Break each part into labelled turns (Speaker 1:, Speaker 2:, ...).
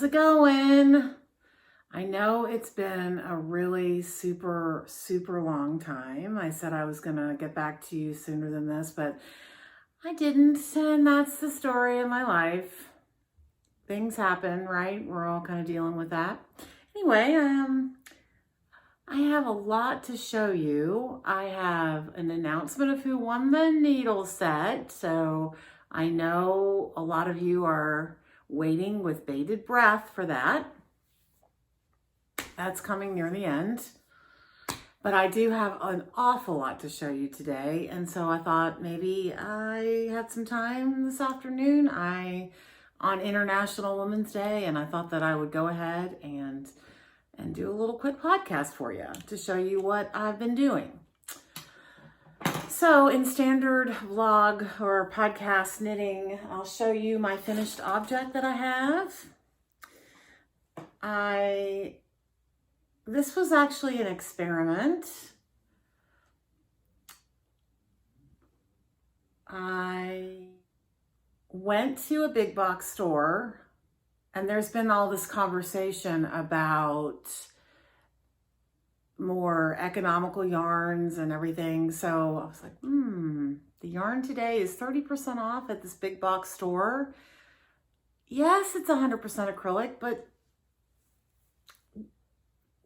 Speaker 1: it going? I know it's been a really super long time. I said I was gonna get back to you sooner than this, but I didn't, and that's the story of my life. Things happen, right? We're all kind of dealing with that. Anyway, I have a lot to show you. I have an announcement of who won the needle set, so I know a lot of you are waiting with bated breath for that. That's coming near the end. But I do have an awful lot to show you today, and so I thought maybe I had some time this afternoon on International Women's Day, and I thought that I would go ahead and do a little quick podcast for you to show you what I've been doing. So in standard vlog or podcast knitting, I'll show you my finished object that I have. This was actually an experiment. I went to a big box store, and there's been all this conversation about more economical yarns and everything. So I was like, the yarn today is 30% off at this big box store. Yes, it's 100% acrylic, but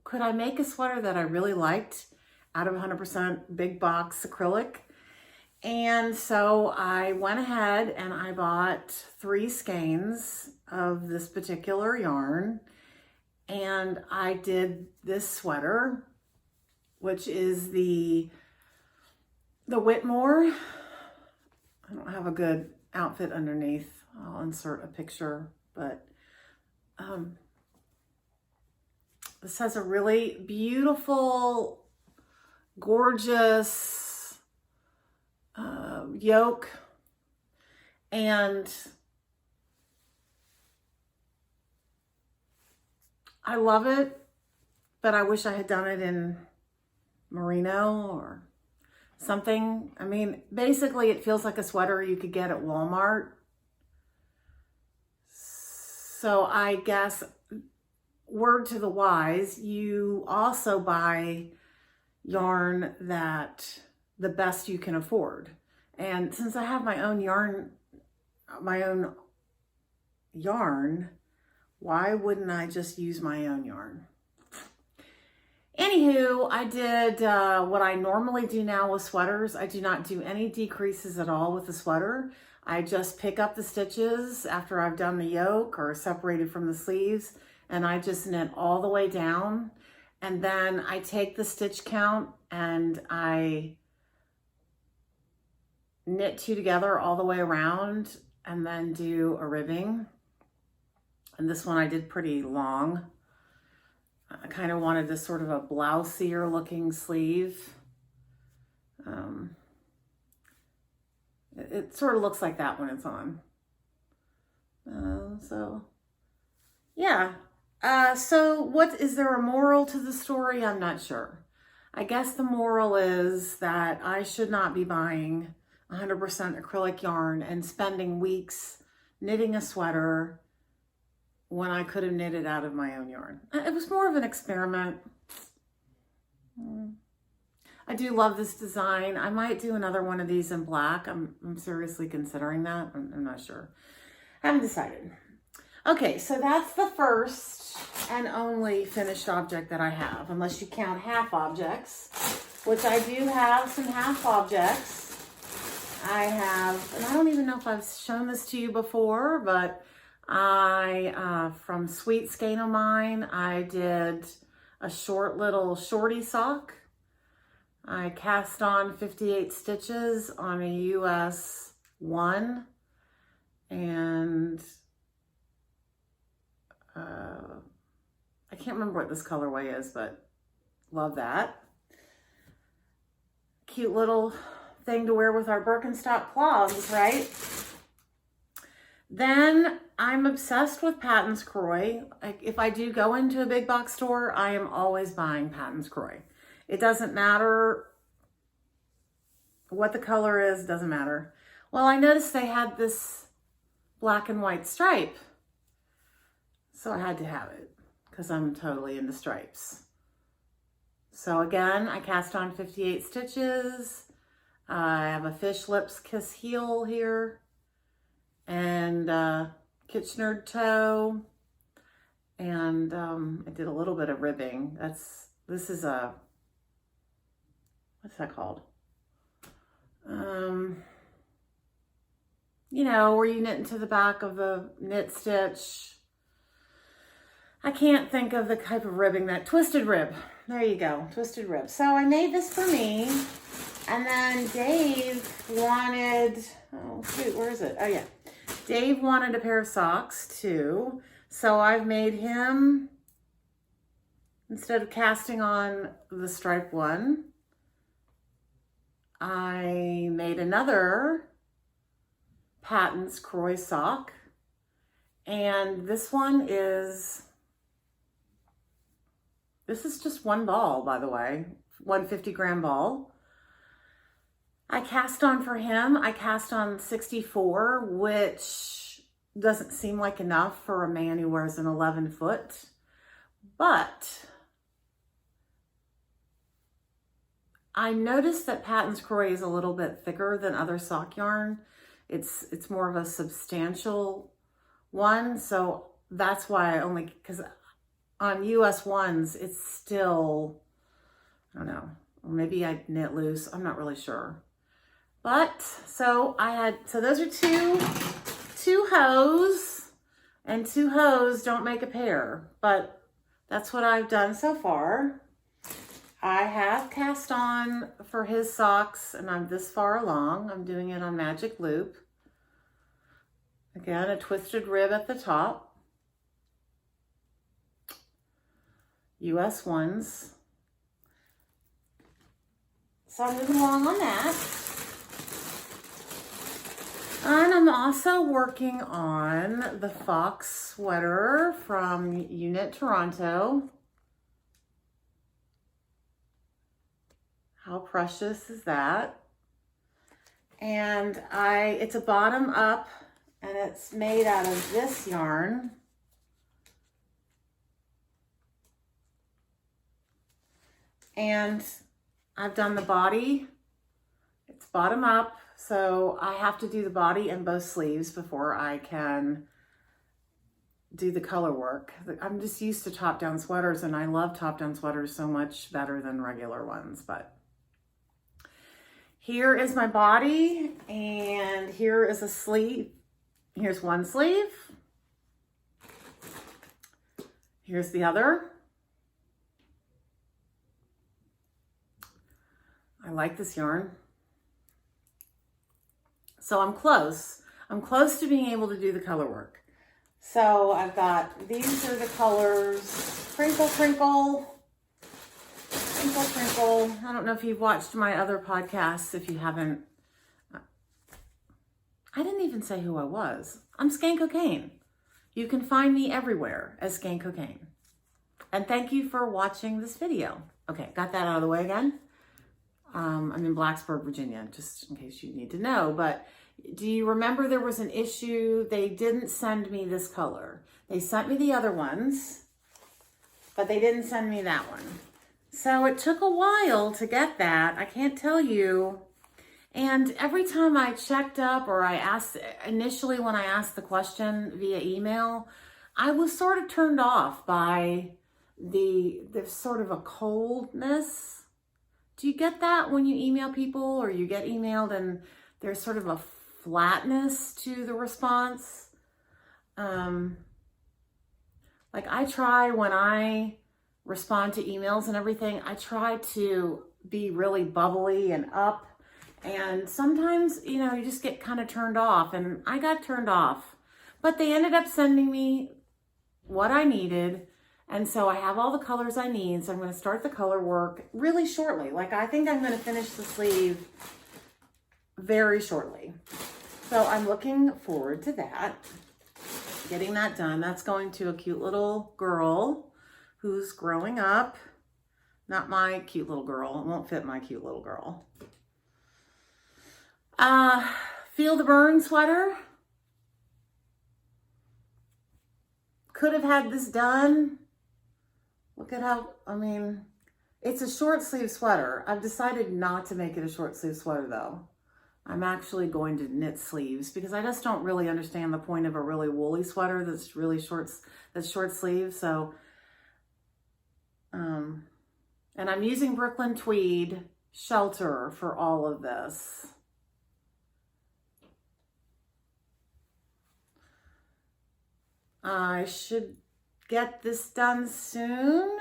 Speaker 1: could I make a sweater that I really liked out of 100% big box acrylic? And so I went ahead and I bought 3 skeins of this particular yarn, and I did this sweater, which is the Whitmore. I don't have a good outfit underneath. I'll insert a picture, but this has a really beautiful, gorgeous yoke, and I love it, but I wish I had done it in merino or something. I mean, basically it feels like a sweater you could get at Walmart. So I guess, word to the wise, you also buy yarn that the best you can afford. And since I have my own yarn, why wouldn't I just use my own yarn? Anywho, I did what I normally do now with sweaters. I do not do any decreases at all with the sweater. I just pick up the stitches after I've done the yoke or separated from the sleeves, and I just knit all the way down. And then I take the stitch count and I knit 2 together all the way around and then do a ribbing. And this one I did pretty long. I kind of wanted this sort of a blousier looking sleeve. It sort of looks like that when it's on. So yeah. So is there a moral to the story? I'm not sure. I guess the moral is that I should not be buying 100% acrylic yarn and spending weeks knitting a sweater when I could have knitted out of my own yarn. It was more of an experiment. I do love this design. I might do another one of these in black. I'm seriously considering that. I'm not sure. I haven't decided. Okay, so that's the first and only finished object that I have, unless you count half objects, which I do have some half objects. I have, and I don't even know if I've shown this to you before, but from Sweet Skein of Mine, I did a short little shorty sock. I cast on 58 stitches on a US 1, and I can't remember what this colorway is, but love that. Cute little thing to wear with our Birkenstock clogs, right? Then I'm obsessed with PATONS KROY. If I do go into a big box store, I am always buying PATONS KROY. It doesn't matter what the color is, doesn't matter. Well, I noticed they had this black and white stripe. So I had to have it because I'm totally into stripes. So again, I cast on 58 stitches. I have a fish lips kiss heel here and Kitchener toe. And I did a little bit of ribbing. This is a, what's that called? You know, where you knit into the back of the knit stitch. I can't think of the type of ribbing that, twisted rib. There you go, twisted rib. So I made this for me. And then Dave wanted, oh shoot, where is it? Oh yeah. Dave wanted a pair of socks too. So I've made him, instead of casting on the stripe one, I made another PATONS KROY sock. And this one is, this is just one ball, by the way, 150-gram ball. I cast on for him, I cast on 64, which doesn't seem like enough for a man who wears an 11-foot, but I noticed that PATONS KROY is a little bit thicker than other sock yarn. It's more of a substantial one, so that's why I only, because on US ones, it's still, I don't know, or maybe I knit loose, I'm not really sure. But, so those are two hose, and two hose don't make a pair, but that's what I've done so far. I have cast on for his socks, and I'm this far along. I'm doing it on magic loop. Again, a twisted rib at the top. US ones. So I'm moving along on that. And I'm also working on the Fox sweater from Unit Toronto. How precious is that? And it's a bottom up, and it's made out of this yarn. And I've done the body. It's bottom up, so I have to do the body and both sleeves before I can do the color work. I'm just used to top-down sweaters, and I love top-down sweaters so much better than regular ones, but here is my body, and here is a sleeve. Here's one sleeve. Here's the other. I like this yarn. So I'm close. I'm close to being able to do the color work. So I've got, these are the colors, Crinkle Crinkle, Crinkle Crinkle. I don't know if you've watched my other podcasts. If you haven't, I didn't even say who I was. I'm Skeincocaine. You can find me everywhere as Skeincocaine. And thank you for watching this video. Okay, got that out of the way again. I'm in Blacksburg, Virginia, just in case you need to know. But do you remember there was an issue? They didn't send me this color. They sent me the other ones, but they didn't send me that one. So it took a while to get that. I can't tell you. And every time I checked up, or I asked, initially when I asked the question via email, I was sort of turned off by the sort of a coldness. Do you get that when you email people, or you get emailed and there's sort of a flatness to the response? Like I try, when I respond to emails and everything, I try to be really bubbly and up. And sometimes, you know, you just get kind of turned off, and I got turned off. But they ended up sending me what I needed. And so I have all the colors I need. So I'm going to start the color work really shortly. Like I think I'm going to finish the sleeve very shortly. So I'm looking forward to that. Getting that done. That's going to a cute little girl who's growing up. Not my cute little girl. It won't fit my cute little girl. Feel the BERN sweater. could have had this done. Look at how, I mean, it's a short sleeve sweater. I've decided not to make it a short sleeve sweater though. I'm actually going to knit sleeves because I just don't really understand the point of a really woolly sweater that's really short sleeve. So, and I'm using Brooklyn Tweed Shelter for all of this. I should get this done soon.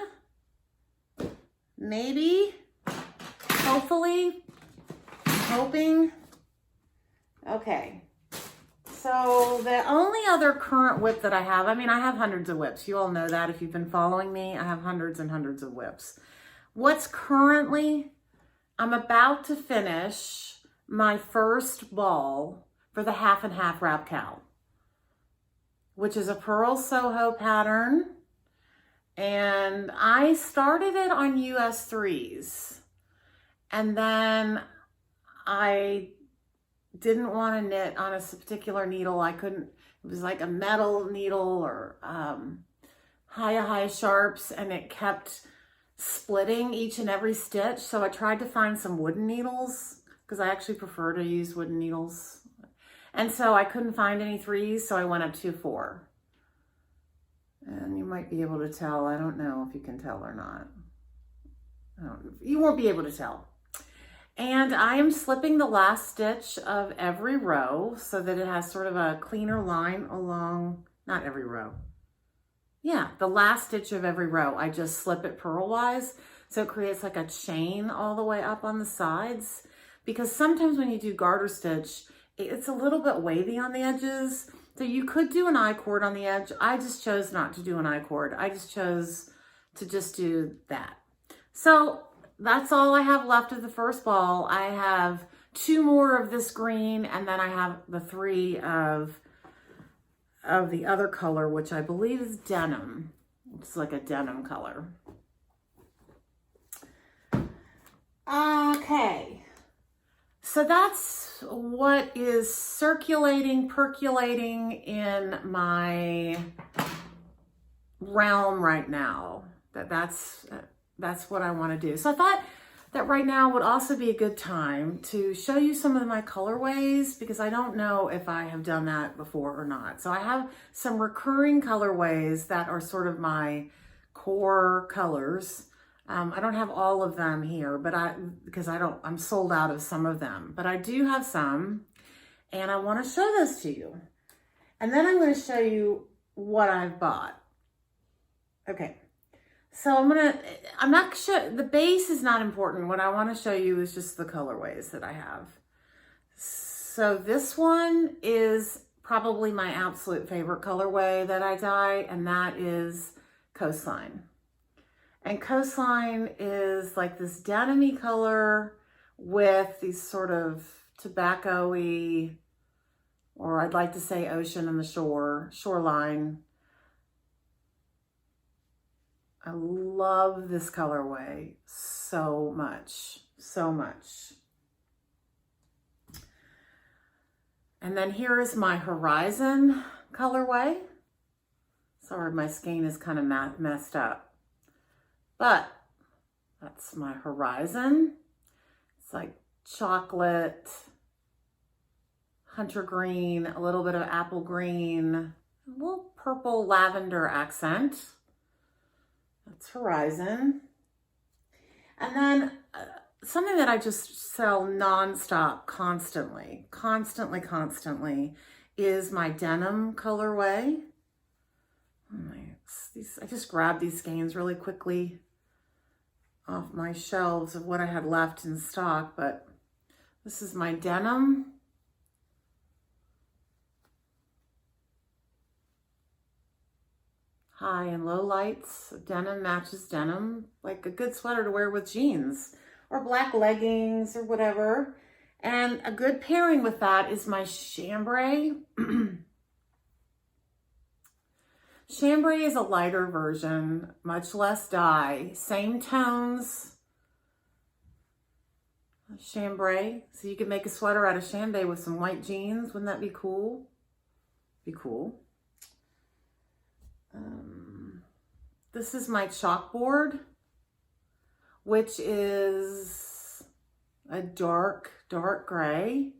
Speaker 1: Maybe, hopefully, hoping. Okay, so the only other current whip that I have, I mean, I have hundreds of whips. You all know that if you've been following me. I have hundreds and hundreds of whips. What's currently, I'm about to finish my first ball for the half and half wrap cow, which is a Purl Soho pattern. And I started it on US 3s. And then I didn't want to knit on a particular needle. I couldn't, it was like a metal needle or high sharps, and it kept splitting each and every stitch. So I tried to find some wooden needles because I actually prefer to use wooden needles. And so I couldn't find any 3s, so I went up to 4. And you might be able to tell. I don't know if you can tell or not. You won't be able to tell. And I am slipping the last stitch of every row so that it has sort of a cleaner line along, not every row. Yeah, the last stitch of every row. I just slip it purlwise, so it creates like a chain all the way up on the sides. Because sometimes when you do garter stitch, it's a little bit wavy on the edges. So you could do an I-cord on the edge. I just chose not to do an I-cord. I just chose to just do that. So that's all I have left of the first ball. I have 2 more of this green, and then I have the 3 of the other color, which I believe is denim. It's like a denim color. Okay. So that's what is percolating in my realm right now. That's what I want to do. So I thought that right now would also be a good time to show you some of my colorways, because I don't know if I have done that before or not. So I have some recurring colorways that are sort of my core colors. I don't have all of them here, but I'm sold out of some of them, but I do have some, and I want to show those to you. And then I'm going to show you what I've bought. Okay. So I'm not sure, the base is not important. What I want to show you is just the colorways that I have. So this one is probably my absolute favorite colorway that I dye, and that is Coastline. And Coastline is like this denim-y color with these sort of tobacco-y, or I'd like to say ocean and the shoreline. I love this colorway so much, so much. And then here is my Horizon colorway. Sorry, my skein is kind of messed up. But that's my Horizon. It's like chocolate, hunter green, a little bit of apple green, a little purple lavender accent. That's Horizon. And then something that I just sell nonstop, constantly, is my denim colorway. I just grabbed these skeins really quickly off my shelves of what I had left in stock, but this is my denim. High and low lights. Denim matches denim, like a good sweater to wear with jeans or black leggings or whatever. And a good pairing with that is my chambray. Chambray is a lighter version, much less dye, same tones. Chambray, so you could make a sweater out of chambray with some white jeans. Wouldn't that be cool? Be cool. This is my chalkboard, which is a dark gray.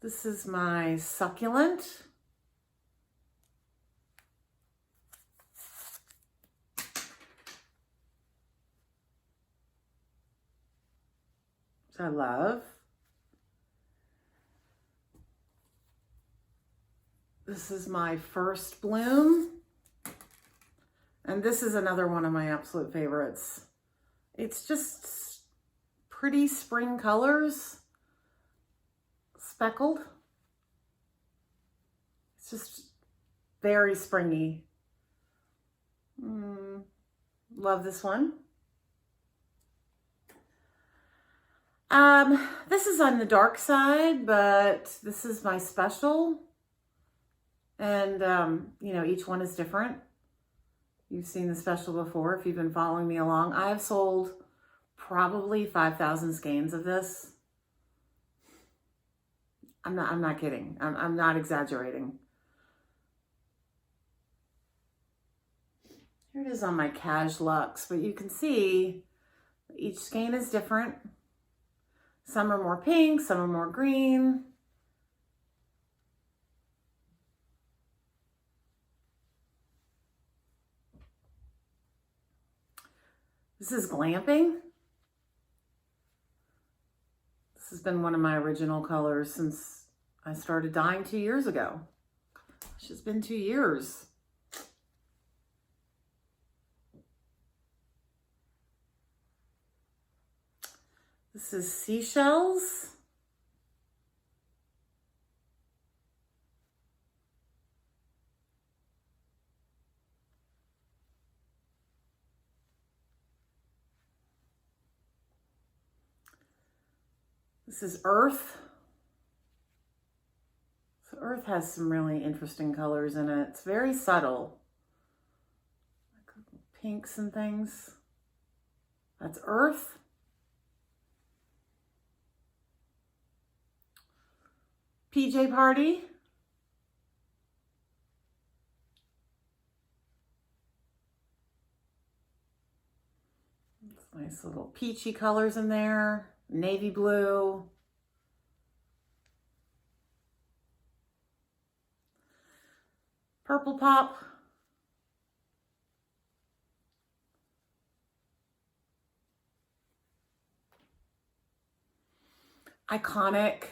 Speaker 1: This is my succulent. Which I love. This is my first bloom. And this is another one of my absolute favorites. It's just pretty spring colors. Speckled. It's just very springy. Love this one. This is on the dark side, but this is my special. And, you know, each one is different. You've seen the special before if you've been following me along. I have sold probably 5,000 skeins of this. I'm not kidding. I'm not exaggerating. Here it is on my Cash Luxe, but you can see each skein is different. Some are more pink, some are more green. This is Glamping. This has been one of my original colors since I started dyeing 2 years ago. Gosh, it's been 2 years. This is Seashells. This is Earth. So Earth has some really interesting colors in it. It's very subtle. Like pinks and things. That's Earth. PJ Party. Nice little peachy colors in there. Navy blue. Purple Pop. Iconic,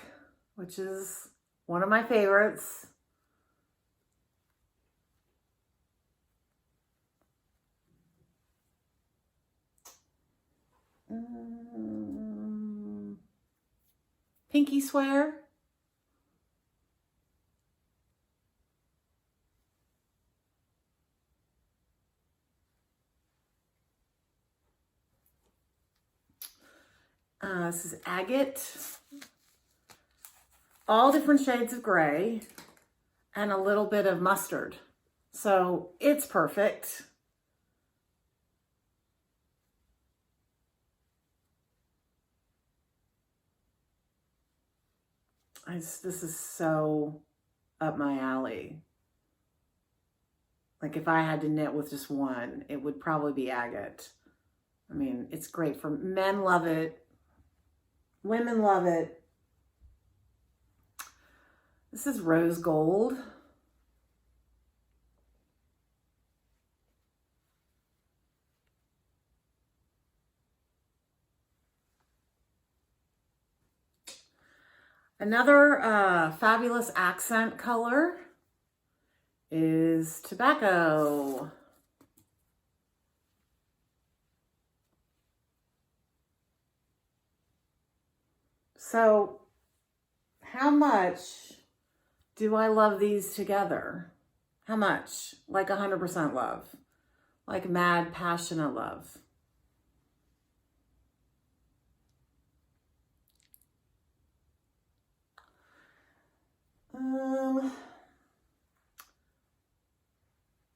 Speaker 1: which is one of my favorites. Pinky Swear. This is Agate. All different shades of gray and a little bit of mustard. So it's perfect. This is so up my alley. Like if I had to knit with just one, it would probably be Agate. I mean, it's great for men, love it. Women love it. This is Rose Gold. Another fabulous accent color is Tobacco. So how much do I love these together? How much? Like 100% love. Like mad, passionate love.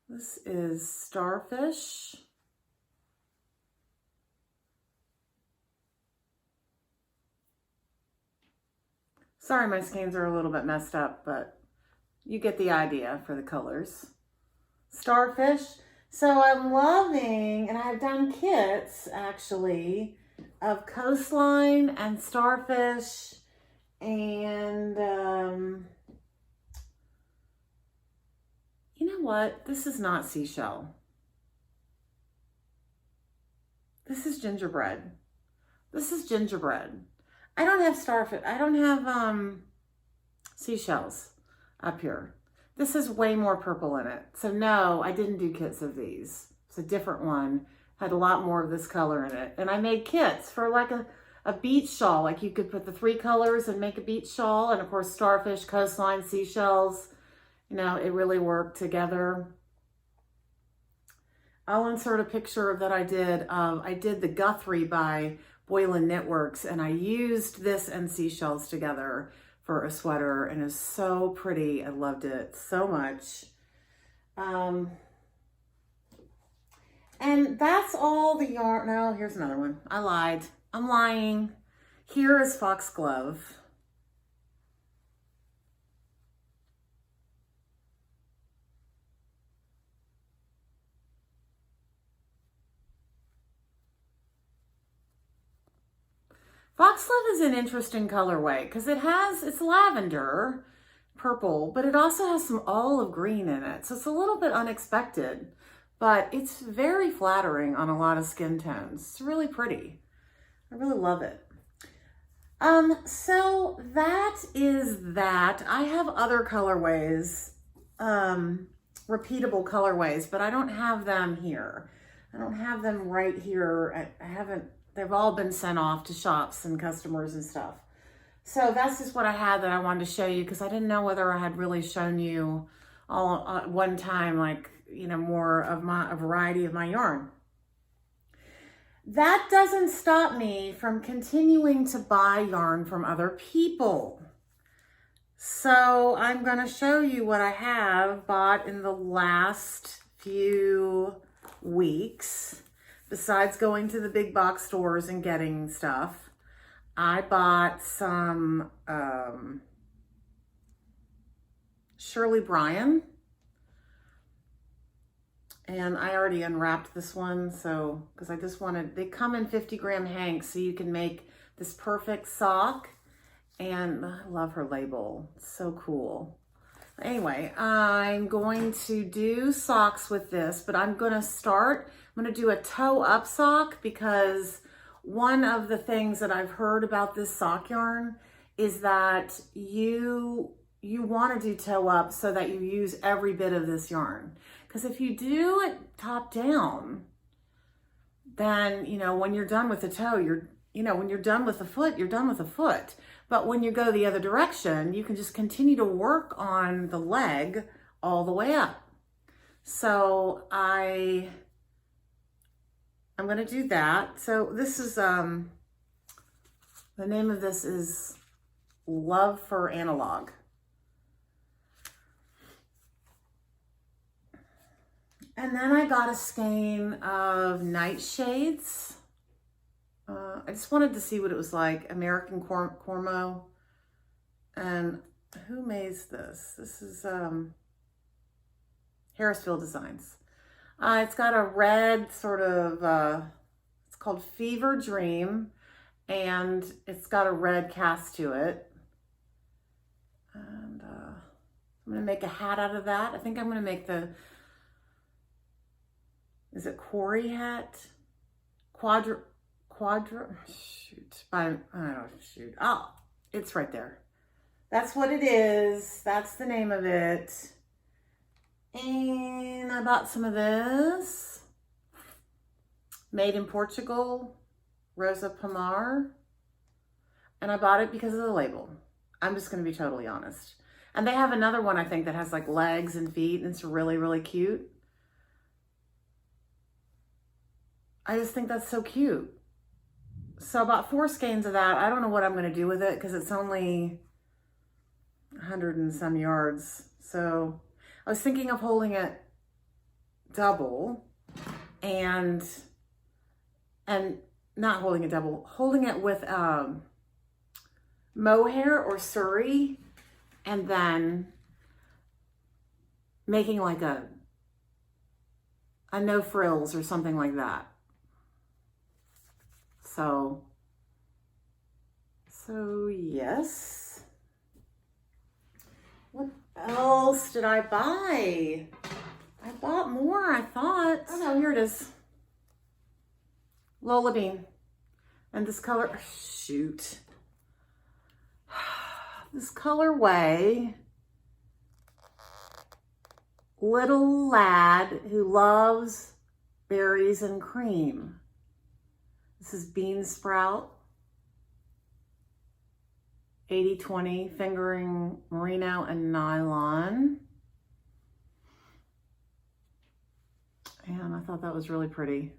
Speaker 1: This is Starfish. Sorry, my skeins are a little bit messed up, but you get the idea for the colors. Starfish. So I'm loving, and I've done kits actually of Coastline and Starfish and you know what? This is not seashell. This is gingerbread. This is gingerbread. I don't have starfish. I don't have seashells up here. This has way more purple in it. So no, I didn't do kits of these. It's a different one. Had a lot more of this color in it. And I made kits for like a beach shawl. Like you could put the 3 colors and make a beach shawl. And of course, starfish, coastline, seashells. You know, it really worked together. I'll insert a picture that I did. I did the Guthrie by BOYLANDKNITWORKS, and I used this and seashells together for a sweater, and it's so pretty. I loved it so much. And that's all the yarn. No, here's another one. I lied. I'm lying. Here is Foxglove. Foxglove is an interesting colorway because it's lavender, purple, but it also has some olive green in it. So it's a little bit unexpected, but it's very flattering on a lot of skin tones. It's really pretty. I really love it. So that is that. I have other colorways, repeatable colorways, but I don't have them here. I don't have them right here. I haven't. They've all been sent off to shops and customers and stuff. So that's just what I had that I wanted to show you because I didn't know whether I had really shown you all at one time, like, you know, more of a variety of my yarn. That doesn't stop me from continuing to buy yarn from other people. So I'm going to show you what I have bought in the last few weeks. Besides going to the big box stores and getting stuff, I bought some Shirley Bryan. And I already unwrapped this one, so, because I just wanted, they come in 50-gram hanks, so you can make this perfect sock. And I love her label. It's so cool. Anyway, I'm going to do socks with this, but I'm going to do a toe up sock because one of the things that I've heard about this sock yarn is that you want to do toe up so that you use every bit of this yarn. Because if you do it top down, then, you know, when you're done with the toe, when you're done with the foot, you're done with the foot. But when you go the other direction, you can just continue to work on the leg all the way up. So I'm going to do that. So this is, the name of this is Love for Analog. And then I got a skein of nightshades. I just wanted to see what it was like. American Cormo. And who made this? This is Harrisville Designs. It's got a red sort of, it's called Fever Dream. And it's got a red cast to it. And I'm going to make a hat out of that. I think I'm going to make is it KROY hat? Oh, it's right there. That's what it is. That's the name of it. And I bought some of this. Made in Portugal, Rosa Pomar. And I bought it because of the label. I'm just going to be totally honest. And they have another one, I think, that has like legs and feet, and it's really, really cute. I just think that's so cute. So I bought 4 skeins of that. I don't know what I'm going to do with it because it's only 100 and some yards. So I was thinking of holding it double and not holding it double, holding it with mohair or suri, and then making like a no frills or something like that. So yes. What else did I buy? I bought more, I thought. Oh no, here it is. Lola Bean. And this color, shoot. This colorway, Little Lad Who Loves Berries and Cream. This is Bean Sprout. 80-20 fingering merino and nylon. And I thought that was really pretty.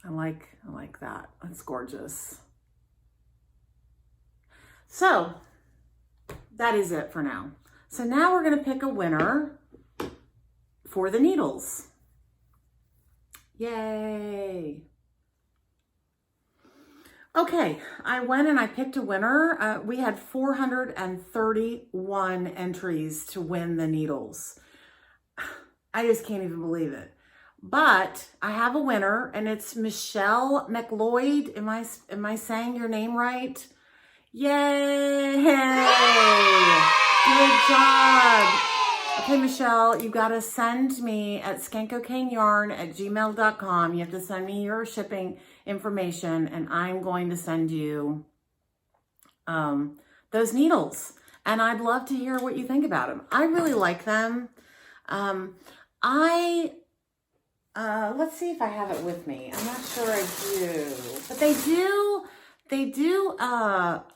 Speaker 1: I like that. That's gorgeous. So that is it for now. So now we're going to pick a winner for the needles. Yay. Okay, I went and I picked a winner. We had 431 entries to win the needles. I just can't even believe it. But I have a winner, and it's Michelle McLeod. Am I saying your name right? Yay! Good job. Okay, Michelle, you got to send me at skenkocaineyarn@gmail.com. You have to send me your shipping information, and I'm going to send you those needles. And I'd love to hear what you think about them. I really like them. Let's see if I have it with me. I'm not sure I do, but they do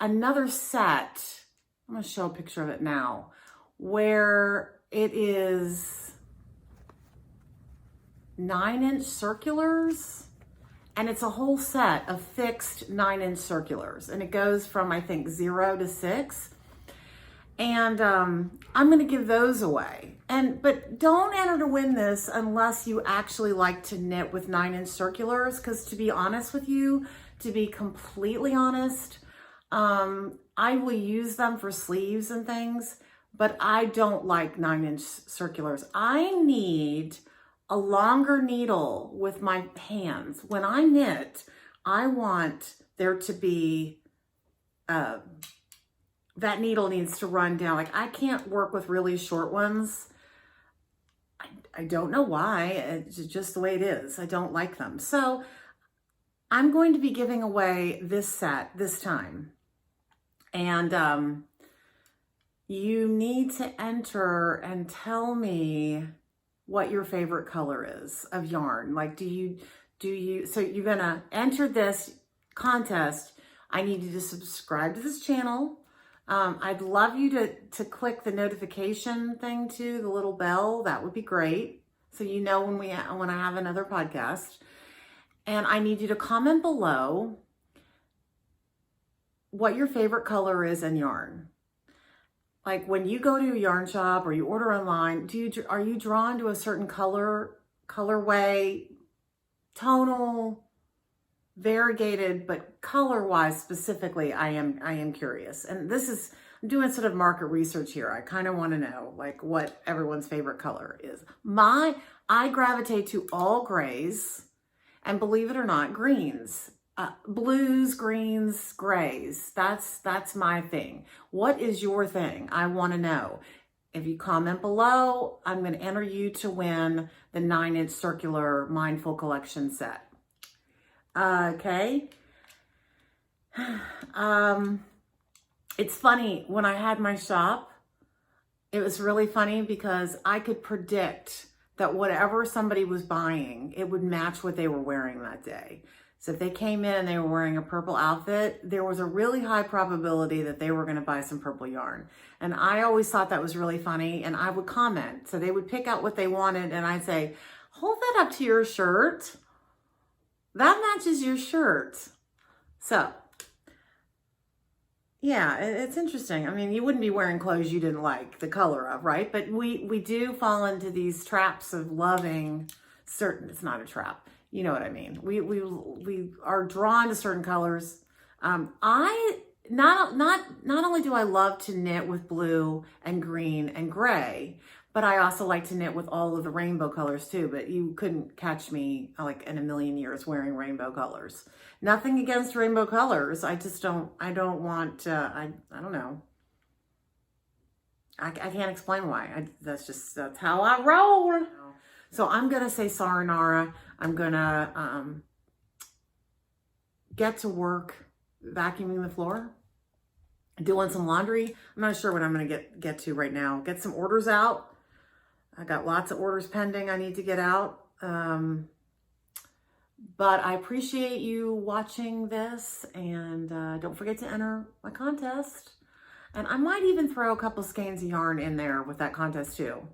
Speaker 1: another set. I'm going to show a picture of it now, where it is 9-inch circulars, and it's a whole set of fixed 9-inch circulars, and it goes from, I think, 0 to 6. And I'm going to give those away. But don't enter to win this unless you actually like to knit with 9-inch circulars, because to be honest with you, to be completely honest, I will use them for sleeves and things, but I don't like 9-inch circulars. I need a longer needle with my hands. When I knit, I want there to be, that needle needs to run down. Like, I can't work with really short ones. I don't know why. It's just the way it is. I don't like them. So I'm going to be giving away this set this time. And you need to enter and tell me what your favorite color is of yarn. Like, so you're gonna enter this contest. I need you to subscribe to this channel. I'd love you to click the notification thing too, the little bell. That would be great. So you know when I have another podcast. And I need you to comment below what your favorite color is in yarn. Like, when you go to a yarn shop or you order online, are you drawn to a certain colorway, tonal, variegated, but color-wise specifically, I am curious. And I'm doing sort of market research here. I kind of want to know, like, what everyone's favorite color is. I gravitate to all grays, and believe it or not, greens. Blues, greens, grays. That's my thing. What is your thing? I want to know. If you comment below, I'm going to enter you to win the 9-inch circular Mindful Collection set. Okay. It's funny, when I had my shop, it was really funny because I could predict that whatever somebody was buying, it would match what they were wearing that day. So if they came in and they were wearing a purple outfit, there was a really high probability that they were going to buy some purple yarn. And I always thought that was really funny, and I would comment. So they would pick out what they wanted, and I'd say, hold that up to your shirt. That matches your shirt. So, yeah, it's interesting. I mean, you wouldn't be wearing clothes you didn't like the color of, right? But we do fall into these traps of loving certain, it's not a trap. You know what I mean? We are drawn to certain colors. I not only do I love to knit with blue and green and gray, but I also like to knit with all of the rainbow colors too. But you couldn't catch me like in a million years wearing rainbow colors. Nothing against rainbow colors. I just don't, I don't want, I don't know. I can't explain why. That's how I roll. So I'm going to say sayonara. I'm going to get to work vacuuming the floor, doing some laundry. I'm not sure what I'm going to get to right now. Get some orders out. I got lots of orders pending I need to get out. But I appreciate you watching this, and don't forget to enter my contest. And I might even throw a couple skeins of yarn in there with that contest too.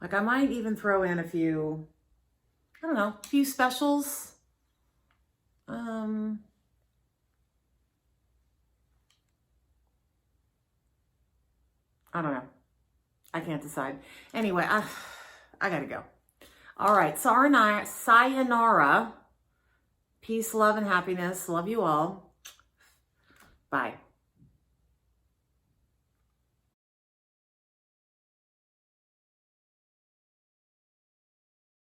Speaker 1: Like I might even throw in a few, I don't know, a few specials. I don't know. I can't decide. Anyway, I gotta go. All right, sayonara. Peace, love, and happiness. Love you all. Bye.